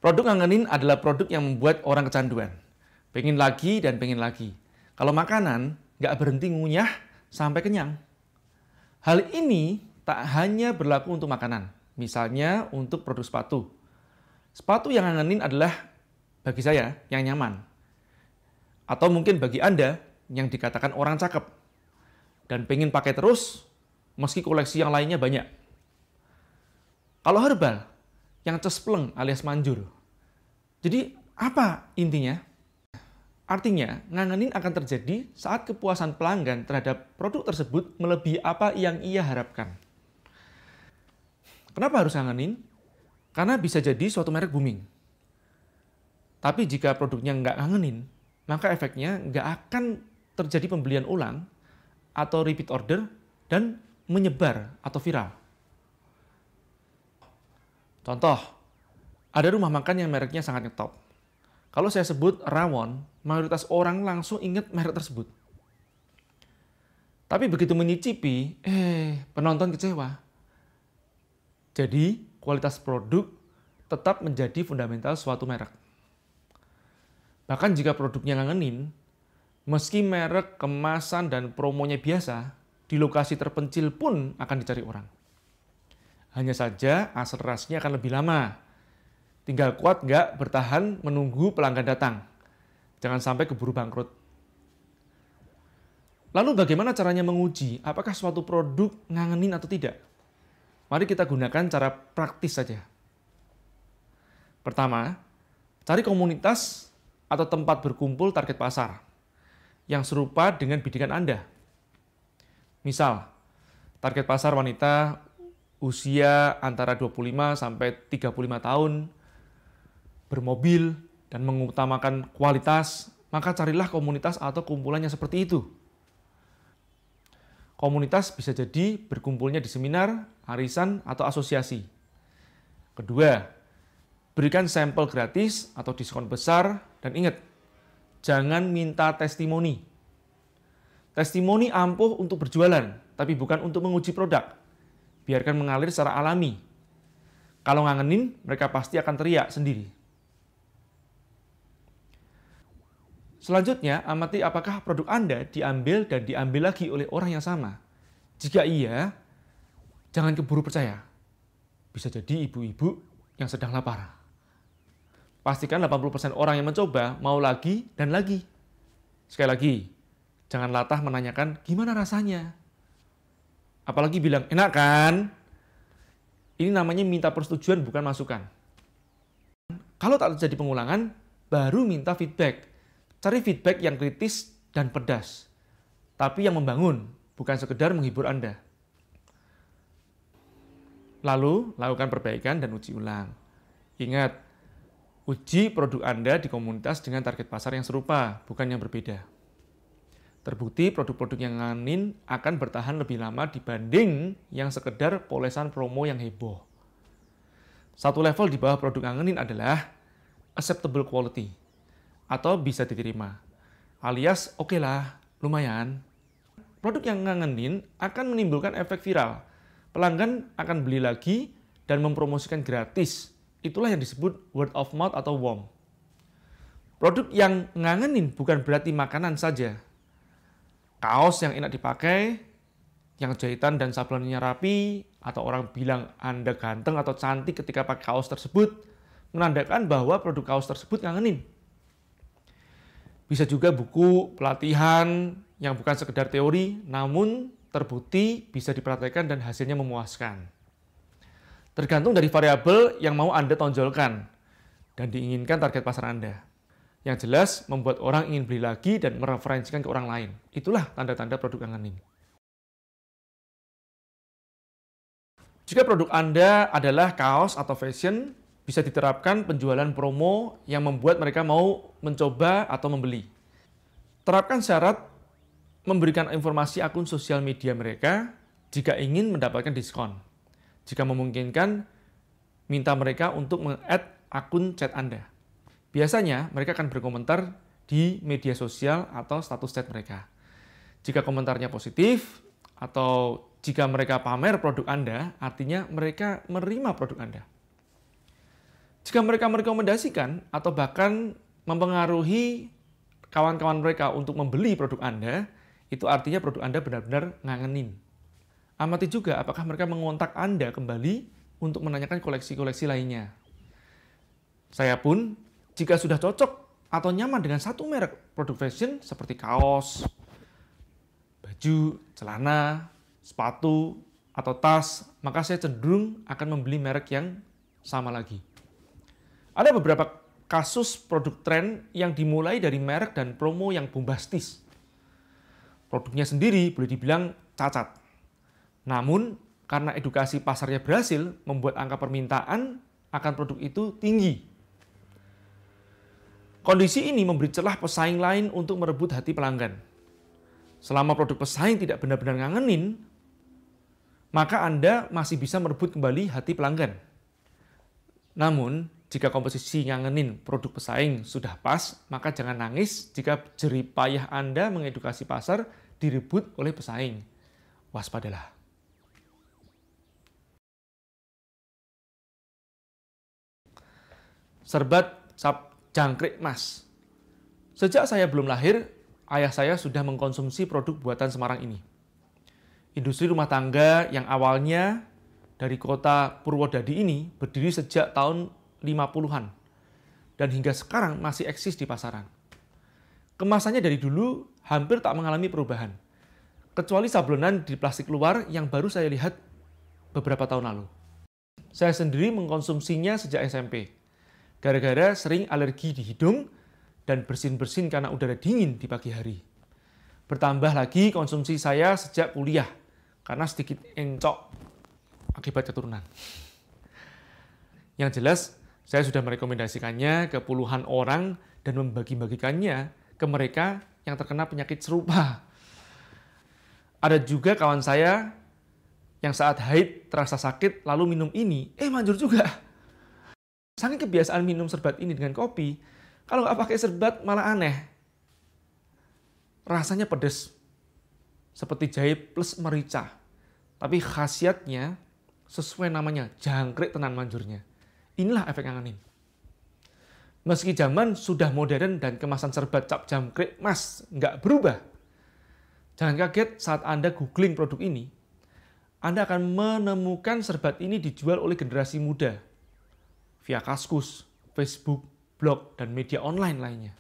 Produk ngangenin adalah produk yang membuat orang kecanduan. Pengen lagi dan pengen lagi. Kalau makanan, nggak berhenti ngunyah sampai kenyang. Hal ini tak hanya berlaku untuk makanan. Misalnya untuk produk sepatu. Sepatu yang ngangenin adalah bagi saya yang nyaman. Atau mungkin bagi Anda yang dikatakan orang cakep. Dan pengen pakai terus, meski koleksi yang lainnya banyak. Kalau herbal, yang cespleng alias manjur. Jadi apa intinya? Artinya, ngangenin akan terjadi saat kepuasan pelanggan terhadap produk tersebut melebihi apa yang ia harapkan. Kenapa harus ngangenin? Karena bisa jadi suatu merek booming. Tapi jika produknya nggak ngangenin, maka efeknya nggak akan terjadi pembelian ulang atau repeat order dan menyebar atau viral. Contoh, ada rumah makan yang mereknya sangat ngetop. Kalau saya sebut rawon, mayoritas orang langsung ingat merek tersebut. Tapi begitu menyicipi, penonton kecewa. Jadi, kualitas produk tetap menjadi fundamental suatu merek. Bahkan jika produknya ngangenin, meski merek, kemasan, dan promonya biasa, di lokasi terpencil pun akan dicari orang. Hanya saja akselerasinya akan lebih lama. Tinggal kuat nggak bertahan menunggu pelanggan datang. Jangan sampai keburu bangkrut. Lalu bagaimana caranya menguji apakah suatu produk ngangenin atau tidak? Mari kita gunakan cara praktis saja. Pertama, cari komunitas atau tempat berkumpul target pasar yang serupa dengan bidikan Anda. Misal, target pasar wanita usia antara 25 sampai 35 tahun, bermobil, dan mengutamakan kualitas, maka carilah komunitas atau kumpulan yang seperti itu. Komunitas bisa jadi berkumpulnya di seminar, arisan, atau asosiasi. Kedua, berikan sampel gratis atau diskon besar, dan ingat, jangan minta testimoni. Testimoni ampuh untuk berjualan, tapi bukan untuk menguji produk. Biarkan mengalir secara alami. Kalau ngangenin, mereka pasti akan teriak sendiri. Selanjutnya, amati apakah produk Anda diambil dan diambil lagi oleh orang yang sama. Jika iya, jangan keburu percaya. Bisa jadi ibu-ibu yang sedang lapar. Pastikan 80% orang yang mencoba mau lagi dan lagi. Sekali lagi, jangan latah menanyakan gimana rasanya. Apalagi bilang, enak kan? Ini namanya minta persetujuan bukan masukan. Kalau tak terjadi pengulangan, baru minta feedback. Cari feedback yang kritis dan pedas. Tapi yang membangun, bukan sekedar menghibur Anda. Lalu, lakukan perbaikan dan uji ulang. Ingat, uji produk Anda di komunitas dengan target pasar yang serupa, bukan yang berbeda. Terbukti produk-produk yang ngangenin akan bertahan lebih lama dibanding yang sekedar polesan promo yang heboh. Satu level di bawah produk ngangenin adalah acceptable quality atau bisa diterima, alias oke lah, lumayan. Produk yang ngangenin akan menimbulkan efek viral. Pelanggan akan beli lagi dan mempromosikan gratis. Itulah yang disebut word of mouth atau WOM. Produk yang ngangenin bukan berarti makanan saja. Kaos yang enak dipakai, yang jahitan dan sablonnya rapi, atau orang bilang Anda ganteng atau cantik ketika pakai kaos tersebut, menandakan bahwa produk kaos tersebut ngangenin. Bisa juga buku pelatihan yang bukan sekedar teori, namun terbukti bisa dipraktekkan dan hasilnya memuaskan. Tergantung dari variabel yang mau Anda tonjolkan dan diinginkan target pasar Anda. Yang jelas membuat orang ingin beli lagi dan mereferensikan ke orang lain. Itulah tanda-tanda produk ngangenin. Jika produk Anda adalah kaos atau fashion, bisa diterapkan penjualan promo yang membuat mereka mau mencoba atau membeli. Terapkan syarat memberikan informasi akun sosial media mereka jika ingin mendapatkan diskon. Jika memungkinkan, minta mereka untuk meng-add akun chat Anda. Biasanya mereka akan berkomentar di media sosial atau status chat mereka. Jika komentarnya positif atau jika mereka pamer produk Anda, artinya mereka menerima produk Anda. Jika mereka merekomendasikan atau bahkan mempengaruhi kawan-kawan mereka untuk membeli produk Anda, itu artinya produk Anda benar-benar ngangenin. Amati juga apakah mereka mengontak Anda kembali untuk menanyakan koleksi-koleksi lainnya. Saya pun, jika sudah cocok atau nyaman dengan satu merek produk fashion seperti kaos, baju, celana, sepatu, atau tas, maka saya cenderung akan membeli merek yang sama lagi. Ada beberapa kasus produk tren yang dimulai dari merek dan promo yang bombastis. Produknya sendiri boleh dibilang cacat. Namun, karena edukasi pasarnya berhasil, membuat angka permintaan akan produk itu tinggi. Kondisi ini memberi celah pesaing lain untuk merebut hati pelanggan. Selama produk pesaing tidak benar-benar ngangenin, maka Anda masih bisa merebut kembali hati pelanggan. Namun, jika komposisi ngangenin produk pesaing sudah pas, maka jangan nangis jika jerih payah Anda mengedukasi pasar direbut oleh pesaing. Waspadalah. Serbat cap jangkrik mas. Sejak saya belum lahir, ayah saya sudah mengkonsumsi produk buatan Semarang ini. Industri rumah tangga yang awalnya dari kota Purwodadi ini berdiri sejak tahun 50-an dan hingga sekarang masih eksis di pasaran. Kemasannya dari dulu hampir tak mengalami perubahan, kecuali sablonan di plastik luar yang baru saya lihat beberapa tahun lalu. Saya sendiri mengkonsumsinya sejak SMP, gara-gara sering alergi di hidung dan bersin-bersin karena udara dingin di pagi hari. Bertambah lagi konsumsi saya sejak kuliah, karena sedikit encok akibat keturunan. Yang jelas, saya sudah merekomendasikannya ke puluhan orang dan membagi-bagikannya ke mereka yang terkena penyakit serupa. Ada juga kawan saya yang saat haid terasa sakit lalu minum ini, manjur juga. Saking kebiasaan minum serbat ini dengan kopi, kalau nggak pakai serbat malah aneh. Rasanya pedas, seperti jahe plus merica. Tapi khasiatnya sesuai namanya, jangkrik tenan manjurnya. Inilah efek ngangenin. Meski zaman sudah modern dan kemasan serbat cap jangkrik mas nggak berubah, jangan kaget saat Anda googling produk ini, Anda akan menemukan serbat ini dijual oleh generasi muda via Kaskus, Facebook, blog, dan media online lainnya.